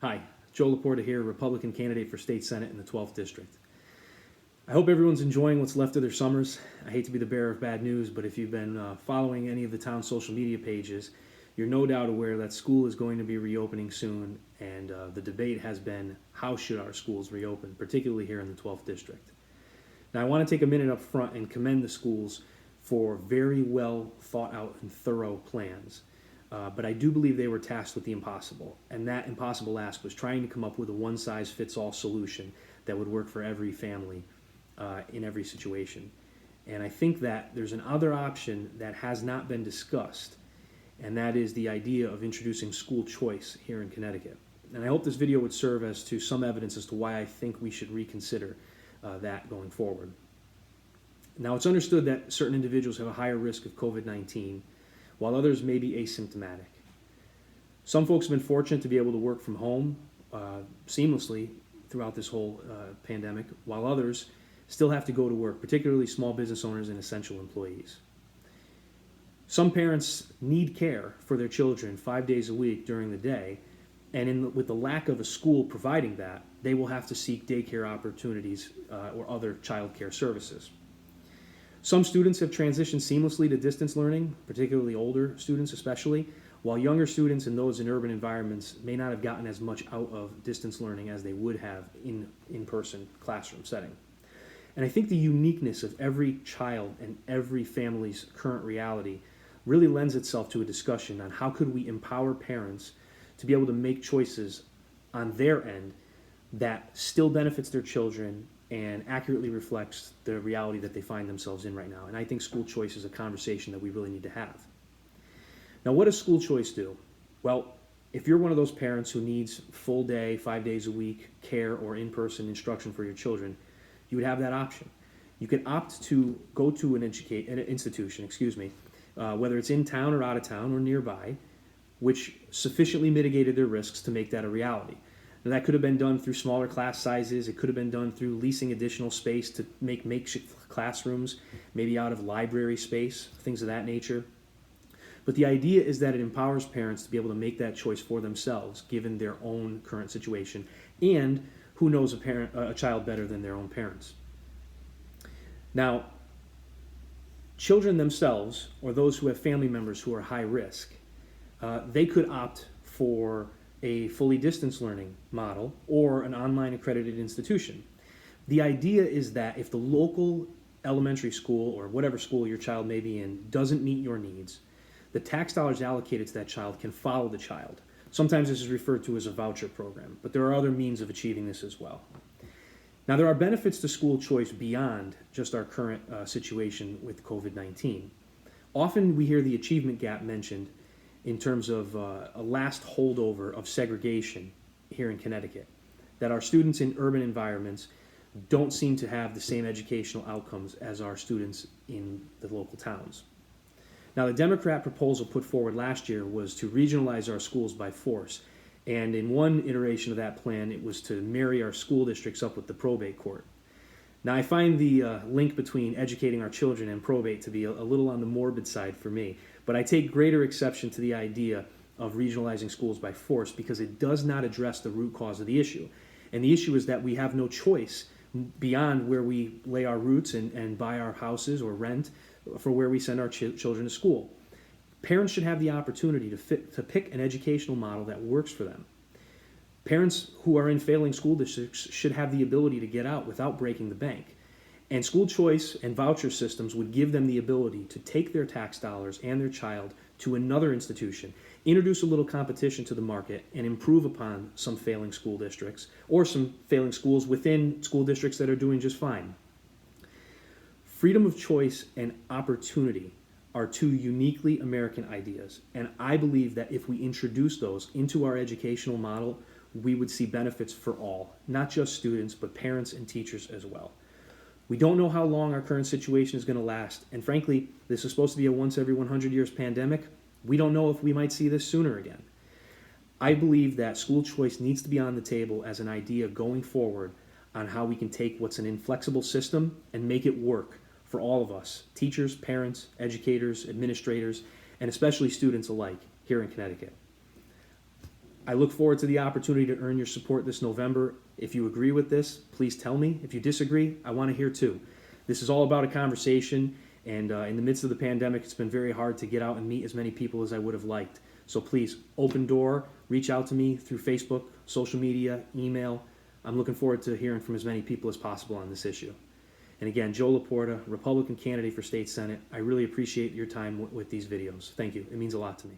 Hi, Joe LaPorta here, Republican candidate for state senate in the 12th district. I hope everyone's enjoying what's left of their summers. I hate to be the bearer of bad news, but if you've been following any of the town's social media pages, you're no doubt aware that school is going to be reopening soon, and the debate has been how should our schools reopen, particularly here in the 12th district. Now I want to take a minute up front and commend the schools for very well thought out and thorough plans. But I do believe they were tasked with the impossible, and that impossible ask was trying to come up with a one-size-fits-all solution that would work for every family in every situation. And I think that there's an other option that has not been discussed, and that is the idea of introducing school choice here in Connecticut. And I hope this video would serve as to some evidence as to why I think we should reconsider that going forward. Now, it's understood that certain individuals have a higher risk of COVID-19, while others may be asymptomatic. Some folks have been fortunate to be able to work from home seamlessly throughout this whole pandemic, while others still have to go to work, particularly small business owners and essential employees. Some parents need care for their children 5 days a week during the day, and with the lack of a school providing that, they will have to seek daycare opportunities or other child care services. Some students have transitioned seamlessly to distance learning, particularly older students especially, while younger students and those in urban environments may not have gotten as much out of distance learning as they would have in in-person classroom setting. And I think the uniqueness of every child and every family's current reality really lends itself to a discussion on how could we empower parents to be able to make choices on their end that still benefits their children and accurately reflects the reality that they find themselves in right now. And I think school choice is a conversation that we really need to have. Now, what does school choice do? Well, if you're one of those parents who needs full day, 5 days a week care or in-person instruction for your children, you would have that option. You can opt to go to an institution, whether it's in town or out of town or nearby, which sufficiently mitigated their risks to make that a reality. Now, that could have been done through smaller class sizes. It could have been done through leasing additional space to make makeshift classrooms, maybe out of library space, things of that nature. But the idea is that it empowers parents to be able to make that choice for themselves, given their own current situation, and who knows a child better than their own parents. Now, children themselves, or those who have family members who are high risk, they could opt for a fully distance learning model or an online accredited institution. The idea is that if the local elementary school or whatever school your child may be in doesn't meet your needs, the tax dollars allocated to that child can follow the child. Sometimes this is referred to as a voucher program, but there are other means of achieving this as well. Now, there are benefits to school choice beyond just our current situation with COVID-19. Often we hear the achievement gap mentioned in terms of a last holdover of segregation here in Connecticut, that our students in urban environments don't seem to have the same educational outcomes as our students in the local towns. Now, the Democrat proposal put forward last year was to regionalize our schools by force, and in one iteration of that plan, it was to marry our school districts up with the probate court. Now, I find the link between educating our children and probate to be a little on the morbid side for me, but I take greater exception to the idea of regionalizing schools by force because it does not address the root cause of the issue. And the issue is that we have no choice beyond where we lay our roots and buy our houses or rent for where we send our children to school. Parents should have the opportunity to pick an educational model that works for them. Parents who are in failing school districts should have the ability to get out without breaking the bank. And school choice and voucher systems would give them the ability to take their tax dollars and their child to another institution, introduce a little competition to the market, and improve upon some failing school districts or some failing schools within school districts that are doing just fine. Freedom of choice and opportunity are two uniquely American ideas, and I believe that if we introduce those into our educational model, we would see benefits for all, not just students, but parents and teachers as well. We don't know how long our current situation is going to last, and frankly, this is supposed to be a once every 100 years pandemic. We don't know if we might see this sooner again. I believe that school choice needs to be on the table as an idea going forward on how we can take what's an inflexible system and make it work for all of us, teachers, parents, educators, administrators, and especially students alike here in Connecticut. I look forward to the opportunity to earn your support this November. If you agree with this, please tell me. If you disagree, I want to hear too. This is all about a conversation, and in the midst of the pandemic, it's been very hard to get out and meet as many people as I would have liked. So please, open door, reach out to me through Facebook, social media, email. I'm looking forward to hearing from as many people as possible on this issue. And again, Joe LaPorta, Republican candidate for State Senate. I really appreciate your time with these videos. Thank you. It means a lot to me.